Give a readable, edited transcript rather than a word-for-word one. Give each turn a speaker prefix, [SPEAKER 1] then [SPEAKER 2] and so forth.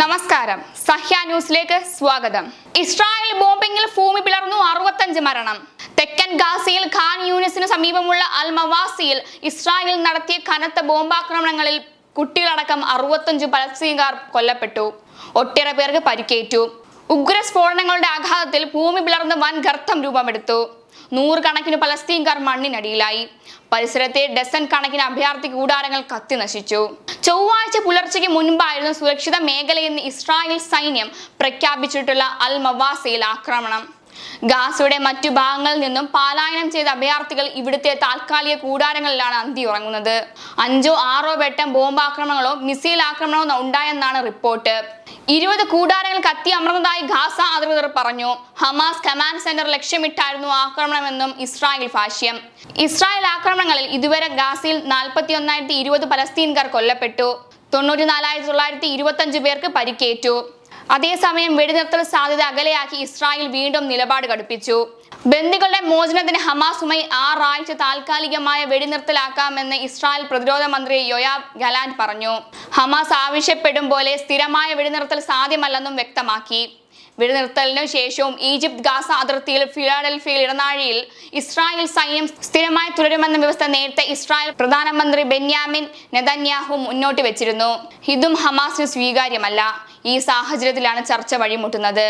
[SPEAKER 1] നമസ്കാരം, സഹ്യ ന്യൂസിലേക്ക് സ്വാഗതം. ഇസ്രായേൽ ബോംബിംഗിൽ ഭൂമി പിളർന്നു, 65 മരണം. തെക്കൻ ഗാസയിൽ ഖാൻ യൂനിസിന് സമീപമുള്ള അൽ മവാസിയിൽ ഇസ്രായേൽ നടത്തിയ കനത്ത ബോംബാക്രമണങ്ങളിൽ കുട്ടികളടക്കം 65 പലസ്തീൻകാർ കൊല്ലപ്പെട്ടു. ഒട്ടേറെ പേർക്ക് പരിക്കേറ്റു. ഉഗ്ര സ്ഫോടനങ്ങളുടെ ആഘാതത്തിൽ ഭൂമി പിളർന്ന് വൻ ഗർത്തം രൂപമെടുത്തു. 100 കണക്കിന് പലസ്തീൻകാർ മണ്ണിനടിയിലായി. പരിസരത്തെ ഡസൻ കണക്കിന് അഭയാർത്ഥി കൂടാരങ്ങൾ കത്തി നശിച്ചു. ചൊവ്വാഴ്ച പുലർച്ചയ്ക്ക് മുൻപായിരുന്നു സുരക്ഷിത മേഖലയെന്ന് ഇസ്രായേൽ സൈന്യം പ്രഖ്യാപിച്ചിട്ടുള്ള അൽ മവാസിയിൽ ആക്രമണം. ഗാസയുടെ മറ്റു ഭാഗങ്ങളിൽ നിന്നും പലായനം ചെയ്ത അഭയാർത്ഥികൾ ഇവിടുത്തെ താൽക്കാലിക കൂടാരങ്ങളിലാണ് അന്തിയുറങ്ങുന്നത്. 5 or 6 വട്ടം ബോംബാക്രമണങ്ങളോ മിസൈൽ ആക്രമണമോ ഉണ്ടായെന്നാണ് റിപ്പോർട്ട്. 20 കൂടാരങ്ങൾ കത്തി അമർന്നതായി ഗാസ അധികൃതർ പറഞ്ഞു. ഹമാസ് കമാൻഡ് സെന്റർ ലക്ഷ്യമിട്ടായിരുന്നു ആക്രമണമെന്നും ഇസ്രായേൽ ഭാഷ്യം. ഇസ്രായേൽ ആക്രമണങ്ങളിൽ ഇതുവരെ ഗാസയിൽ 41,020 പലസ്തീൻകാർ കൊല്ലപ്പെട്ടു. 94,925 പേർക്ക് പരിക്കേറ്റു. അതേസമയം വെടിനിർത്തൽ സാധ്യത അകലെയാക്കി ഇസ്രായേൽ വീണ്ടും നിലപാട് കടുപ്പിച്ചു. ബന്ദികളുടെ മോചനത്തിന് ഹമാസുമായി 6 ആഴ്ച താൽക്കാലികമായ വെടിനിർത്തലാക്കാമെന്ന് ഇസ്രായേൽ പ്രതിരോധ മന്ത്രി യോയാവ് ഗലാന്റ് പറഞ്ഞു. ഹമാസ് ആവശ്യപ്പെടും പോലെ സ്ഥിരമായ വെടിനിർത്തൽ സാധ്യമല്ലെന്നും വ്യക്തമാക്കി. വെടിനിർത്തലിനു ശേഷവും ഈജിപ്ത് ഗാസ അതിർത്തിയിൽ ഫിലാഡൽഫിയയിൽ ഇടനാഴിയിൽ ഇസ്രായേൽ സൈന്യം സ്ഥിരമായി തുടരുമെന്ന വ്യവസ്ഥ നേരത്തെ ഇസ്രായേൽ പ്രധാനമന്ത്രി ബെന്യാമിൻ നെതന്യാഹു മുന്നോട്ട് വെച്ചിരുന്നു. ഇതും ഹമാസിന് സ്വീകാര്യമല്ല. ഈ സാഹചര്യത്തിലാണ് ചർച്ച വഴിമുട്ടുന്നത്.